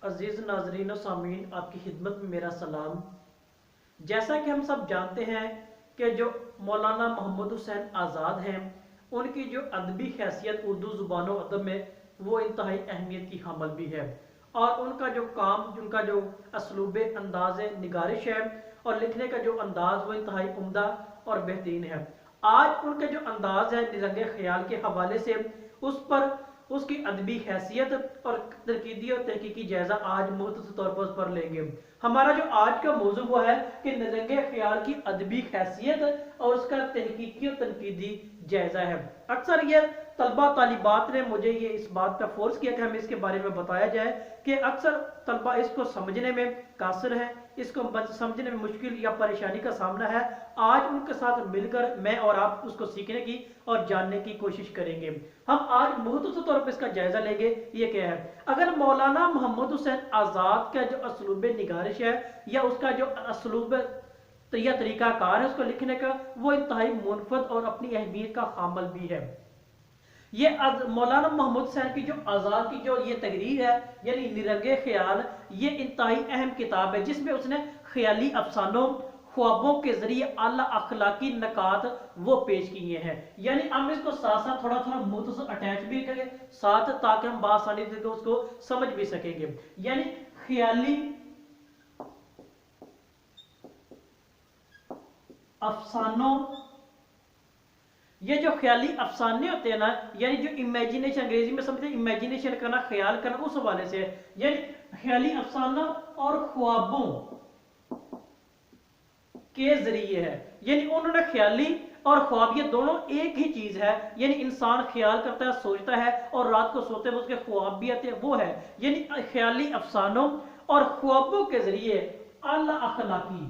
अजीज नाजरीन और सामीन, आपकी खिदमत में मेरा सलाम। जैसा कि हम सब जानते हैं कि जो मौलाना मोहम्मद हुसैन आज़ाद हैं, उनकी जो अदबी हैसियत उर्दू ज़ुबान व अदब में वो इंतहाई अहमियत की हामल भी है, और उनका जो काम, उनका जो असलूब अंदाज निगारिश है और लिखने का जो अंदाज़ वो इंतहाई उम्दा और बेहतरीन है। आज उनका जो अंदाज है निरंगे ख्याल के हवाले से उस पर उसकी अदबी हैसियत और तनकीदी और तहकीकी जायजा आज मुख्तसर तौर पर उस पर लेंगे। हमारा जो आज का मौजू वो है कि निरंगे ख्याल की अदबी हैसियत और उसका तहकीकी और तनकीदी जायजा है। अक्सर ये तलबा तालिबात ने मुझे ये इस बात का फोर्स किया कि हमें इसके बारे में बताया जाए कि अक्सर तलबा इसको समझने में कासिर है, इसको समझने में मुश्किल या परेशानी का सामना है। आज उनके साथ मिलकर मैं और आप उसको सीखने की और जानने की कोशिश करेंगे। हम आज मुख्तसर तौर पर इसका जायजा लेंगे। ये क्या है? अगर मौलाना मोहम्मद हुसैन आज़ाद का जो असलूब निगारिश है या उसका जो असलूब या तरीकाकार है उसको लिखने का, वो इंतहाई मुनफरद और अपनी अहमियत का हामिल भी है। ये मौलाना मोहम्मद हुसैन की जो आज़ाद की जो ये तहरीर है यानी निरंगे ख्याल, ये इंतहाई अहम किताब है जिसमें उसने ख्याली अफसानों, ख्वाबों के जरिए आला अखलाकी नकात वो पेश किए हैं। यानी हम इसको साथ साथ थोड़ा थोड़ा मुख्तसर अटैच भी करेंगे साथ, ताकि हम बासानी से उसको समझ भी सकेंगे। यानी ख्याली अफसानों, ये जो ख्याली अफसाने होते हैं ना, यानी जो इमेजिनेशन, अंग्रेजी में समझते हैं इमेजिनेशन करना, ख्याल करना, उस हवाले से यानी ख्याली अफसाना और ख्वाबों के जरिए है। यानी उन्होंने ख्याली और ख्वाब, ये दोनों एक ही चीज है। यानी इंसान ख्याल करता है, सोचता है और रात को सोते हुए उसके ख्वाब भी आते हैं, वो है यानी ख्याली अफसानों और ख्वाबों के जरिए आला अखलाकी,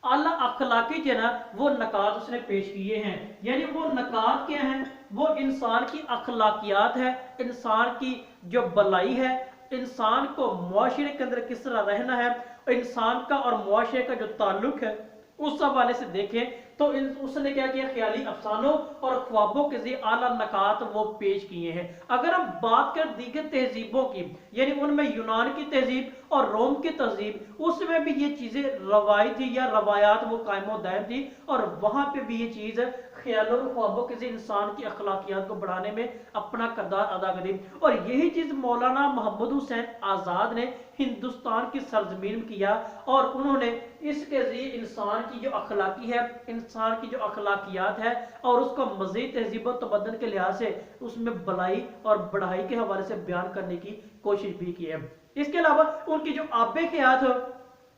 आला अखलाकी जो है ना वो नकात उसने पेश किए हैं। यानी वो नकात क्या हैं? वो इंसान की अखलाकियात है, इंसान की जो भलाई है, इंसान को मुआशरे के अंदर किस तरह रहना है, इंसान का और मुआशरे का जो ताल्लुक है उस हवाले से देखें तो उसने क्या किया? ख्याली अफसानों और ख्वाबों के जरिए आला नकात वो पेश किए हैं। अगर हम बात करें दीगर तहजीबों की, यानी उनमें यूनान की तहजीब और रोम की तहजीब, उसमें भी ये चीजें रवायत थी या रवायात वो कायम दायम थी, और वहां पे भी ये चीज ख्यालों और ख्वाबों के जरिए इंसान की अखलाकियात को बढ़ाने में अपना किरदार अदा करी। और यही चीज मौलाना मोहम्मद हुसैन आज़ाद ने हिंदुस्तान की सरजमीन में किया, और उन्होंने इसके जरिए इंसान की जो अखलाकी है, इंसान की जो अखलाकियात है, और उसको मज़ीद तहजीब और तबद्दुल के लिहाज से उसमें भलाई और बढ़ाई के हवाले से बयान करने की कोशिश भी की है। इसके अलावा उनकी जो आबे हयात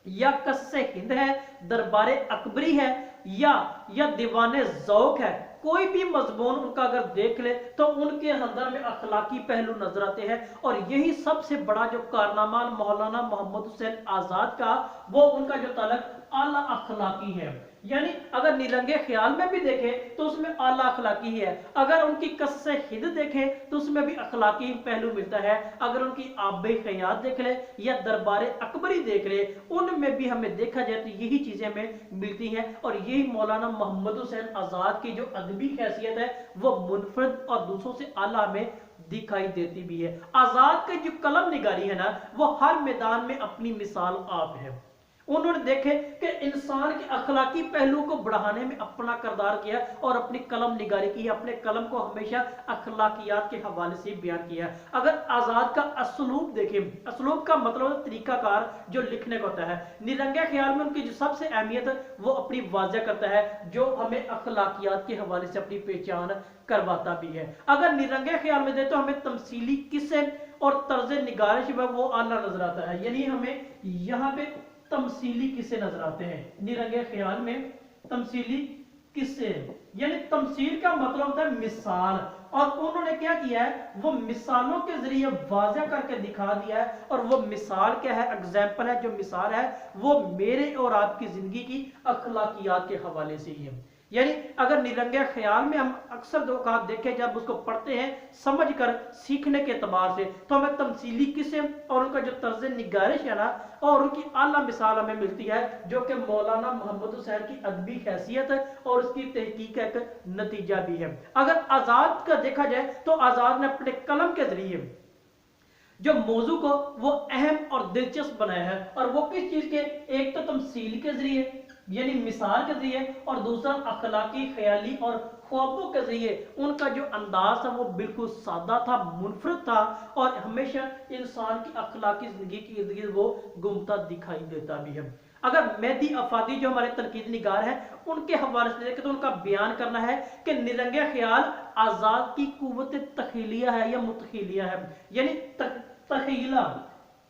या कस्से हिंद है, दरबार अकबरी है, या दीवाने ज़ौक है, कोई भी मजमून उनका अगर देख ले तो उनके अंदर में अखलाकी पहलू नजर आते हैं। और यही सबसे बड़ा जो कारनामा मौलाना मोहम्मद हुसैन आज़ाद का, वो उनका जो तलक आला अखलाकी है। यानी अगर निरंगे ख्याल में भी देखें तो उसमें आला अखलाकी है, अगर उनकी कस्से हिंद देखें तो उसमें भी अखलाकी पहलू मिलता है, अगर उनकी आबे हयात देख ले या दरबार अकबरी देख ले, उनमें भी हमें देखा जाए तो यही चीजें हमें मिलती हैं। और यही मौलाना मोहम्मद हुसैन आज़ाद की जो अदबी हैसियत है वो मुनफरद और दूसरों से आला में दिखाई देती भी है। आज़ाद की जो कलम निगारी है ना, वो हर मैदान में अपनी मिसाल आप है। उन्होंने देखे कि इंसान के अखलाकी पहलू को बढ़ाने में अपना किरदार किया और अपनी कलम निगारी की, अपने कलम को हमेशा अखलाकियात के हवाले से बयान किया। अगर आज़ाद का असलूब देखें, असलूब का मतलब तरीकाकार जो लिखने का होता है, निरंगे ख्याल में उनकी जो सबसे अहमियत है वो अपनी वाज़ह करता है, जो हमें अखलाकियात के हवाले से अपनी पहचान करवाता भी है। अगर निरंगे ख्याल में दे तो हमें तमसीली किस्से और तर्ज निगारिश वो आला नजर आता है। यानी हमें यहाँ पे तमसीली किस्से नजर आते हैं निरंगे ख्याल में, तमसीली किस्से, यानी तमसील का मतलब होता है मिसाल, और उन्होंने क्या किया है? वो मिसालों के जरिए वाज़ह करके दिखा दिया है। और वो मिसाल क्या है? एग्जाम्पल है, जो मिसाल है वो मेरे और आपकी जिंदगी की अखलाकियात के हवाले से ही है। यानी अगर निरंगे ख्याल में हम अक्सर दो देखें, जब उसको पढ़ते हैं समझ कर सीखने के एतबार से, तो हमें तमसीली किस्म और उनका जो तर्ज निगारिश है ना, और उनकी आला मिसाल हमें मिलती है, जो कि मौलाना मोहम्मद हुसैन की अदबी हैसियत है और उसकी तहकीक का एक नतीजा भी है। अगर आज़ाद का देखा जाए तो आज़ाद ने अपने कलम के जरिए जो मौजू को वो अहम और दिलचस्प बनाया है, और वो किस चीज के, एक तो तमसील के जरिए यानी मिसाल के जरिए, और दूसरा अखलाकी, ख्याली और ख्वाबों के जरिए। उनका जो अंदाज था वो बिल्कुल सादा था, मुनफरद था, और हमेशा इंसान की अखलाकी जिंदगी की इर्द गिर्द वो घूमता दिखाई देता भी है। अगर मेहदी अफादी जो हमारे तनकीद निगार है उनके हवाले से देखें तो उनका बयान करना है कि निरंगे ख्याल आजाद की कुव्वत तखीलिया है या मुतखीलिया है, यानी तखीला।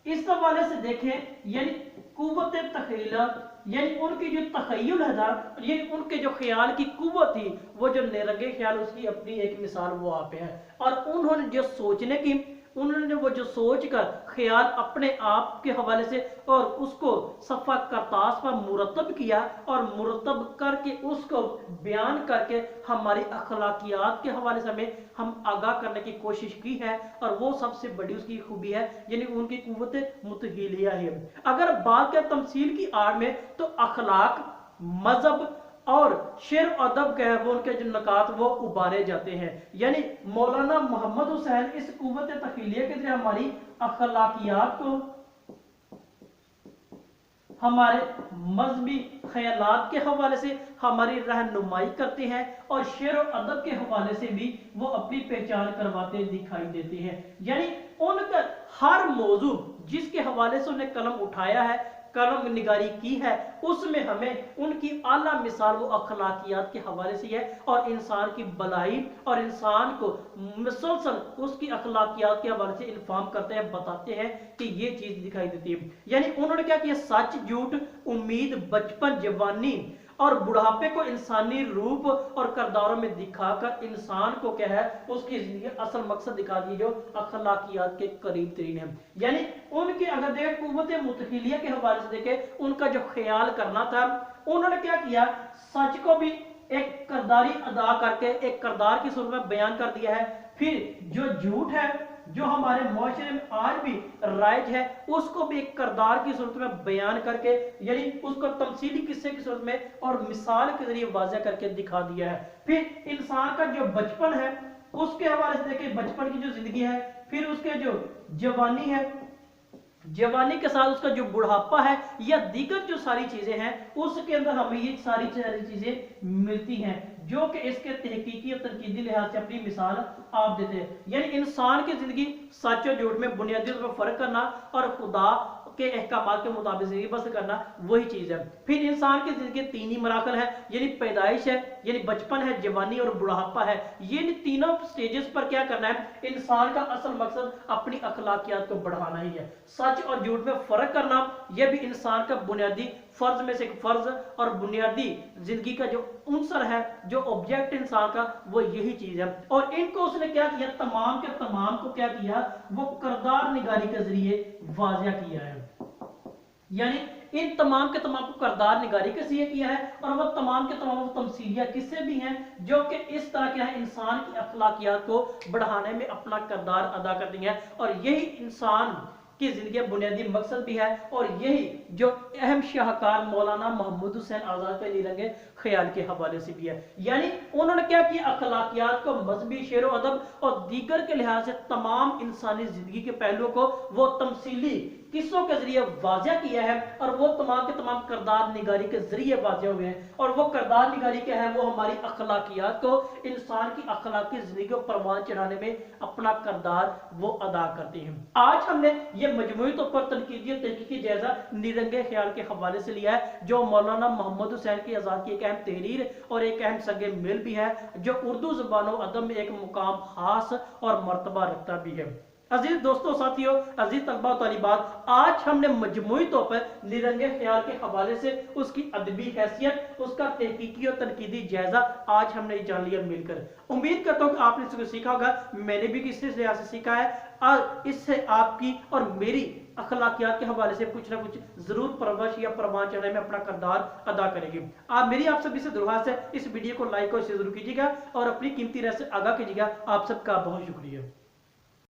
इस हवाले से देखें यानी कुव्वत तखीला, यानी उनकी जो तखय्युल है, यानी उनके जो ख्याल की कुव्वत थी, वो जो निरंगे ख्याल, उसकी अपनी एक मिसाल वो आप है। और उन्होंने जो सोचने की, उन्होंने वो जो सोच कर ख्याल अपने आप के हवाले से और उसको सफ़ा करतास पर मुरतब किया, और मुरतब करके उसको बयान करके हमारी अखलाकियात के हवाले से हमें हम आगाह करने की कोशिश की है, और वो सबसे बड़ी उसकी खूबी है, यानी उनकी कुव्वत मुतहिलिया है। अगर बात करें तमसील की आड़ में, तो अखलाक, मजहब और शेर अदब के वो उनके जो नकात वो उबारे जाते हैं। यानी मौलाना मोहम्मद हुसैन इस कुव्वत तखीलिया के जरिए हमारी अखलाकियात को, हमारे मजहबी ख्यालात के हवाले से हमारी रहनुमाई करते हैं, और शेर और अदब के हवाले से भी वो अपनी पहचान करवाते दिखाई देते हैं। यानी उनका हर मौजू जिसके हवाले से उन्हें कलम उठाया है, कलम निगारी की है, उसमें हमें उनकी आला मिसाल वो अखलाकियात के हवाले से है, और इंसान की भलाई और इंसान को मुसलसल उसकी अखलाकियात के हवाले से इन्फॉर्म करते हैं, बताते हैं कि ये चीज दिखाई देती है। यानी उन्होंने क्या किया, सच, झूठ, उम्मीद, बचपन, जवानी और बुढ़ापे को इंसानी रूप और किरदारों में दिखाकर इंसान को क्या है, उसकी जिंदगी असल मकसद दिखा दिए, जो अखलाकियात के करीब तरीन है। यानी उनके अगर देखें कुव्वत मुतखिलिया के हवाले से देखें, उनका जो ख्याल करना था, उन्होंने क्या किया, सच को भी एक किरदारी अदा करके एक किरदार की सूरत में बयान कर दिया है। फिर जो झूठ है, जो हमारे मुआशरे में आज भी राइज है, उसको भी एक किरदार की सूरत में बयान करके, यानी उसको तमसीली किस्से की सूरत में और मिसाल के जरिए वाज़ेह करके दिखा दिया है। फिर इंसान का जो बचपन है उसके हवाले से देखें, बचपन की जो जिंदगी है, फिर उसके जो जवानी है, जवानी के साथ उसका जो बुढ़ापा है, या दीगर जो सारी चीजें हैं, उसके अंदर हमें ये सारी चीजें मिलती हैं, जो कि इसके तहकीकी और तनकीदी लिहाज से अपनी मिसाल आप देते हैं। यानी इंसान की जिंदगी सच और झूठ में बुनियादी तौर पर फर्क करना और खुदा के अहकामात के मुताबिक जिंदगी बसर करना, वही चीज है। फिर इंसान की जिंदगी तीन ही मराकल है, यानी पैदाइश है, यानी बचपन है, जवानी और बुढ़ापा है। ये तीनों स्टेजेस पर क्या करना है, इंसान का असल मकसद अपनी अखलाकियात को बढ़ाना ही है। सच और झूठ में फर्क करना, यह भी इंसान का बुनियादी फर्ज में से एक फर्ज और बुनियादी जिंदगी का जो उनसर है, जो ऑब्जेक्ट इंसान का, वो यही चीज है। और इनको उसने क्या किया, तमाम के तमाम को क्या किया, वो किरदार निगारी के जरिए वाज़ेह किया है। यानी इन तमाम के तमाम को किरदार निगारी के जरिए किया है, और वो तमाम के तमाम तमसीलिया किस्से भी हैं, जो कि इस तरह क्या है, इंसान की अखलाकियात को बढ़ाने में अपना किरदार अदा करती हैं, और यही इंसान की जिंदगी बुनियादी मकसद भी है, और यही जो अहम शाहकार मौलाना मोहम्मद हुसैन आजाद के निरंगे ख्याल के हवाले से भी है। यानी उन्होंने क्या किया, अखलाकियात को मजहबी, शेर व अदब और दीगर के लिहाज से तमाम इंसानी जिंदगी के पहलुओं को वो तमसीली किस्सों के जरिए वाज़ेह किया है, और वो तमाम के तमाम किरदार निगारी के जरिए वाज़ेह हुए हैं। और वो किरदार निगारी क्या है, वो हमारी अखलाकियात को, इंसान की अखलाकी जिंदगी को परवान चढ़ाने में अपना किरदार वो अदा करते हैं। आज हमने ये मजमूई तौर पर तनकीदी और तहकीकी जायजा निरंगे ख्याल के हवाले से लिया है, जो मौलाना मोहम्मद हुसैन की आजाद की एक अहम तहरीर और एक अहम संगे मिल भी है, जो उर्दू ज़बान व अदब में एक मुकाम खास और मर्तबा रखता भी है। अजीज दोस्तों, साथियों, अजीज तलबा और तालिबात, आज हमने मजमूई तौर पर निरंगे ख्याल के हवाले से उसकी अदबी हैसियत, उसका तहकीकी और तनकीदी जायजा आज हमने जान लिया मिलकर। उम्मीद करता हूँ कि आपने इसको सीखा होगा, मैंने भी किसी लिहाज से सीखा है, और इससे आपकी और मेरी अखलाकियात के हवाले से कुछ ना कुछ जरूर परवश या परवान चढ़ाने में अपना किरदार अदा करेगी। आप मेरी आप सभी से दरख्वास्त है, इस वीडियो को लाइक और शेयर जरूर कीजिएगा और अपनी कीमती राय से आगाह कीजिएगा। आप सबका बहुत शुक्रिया।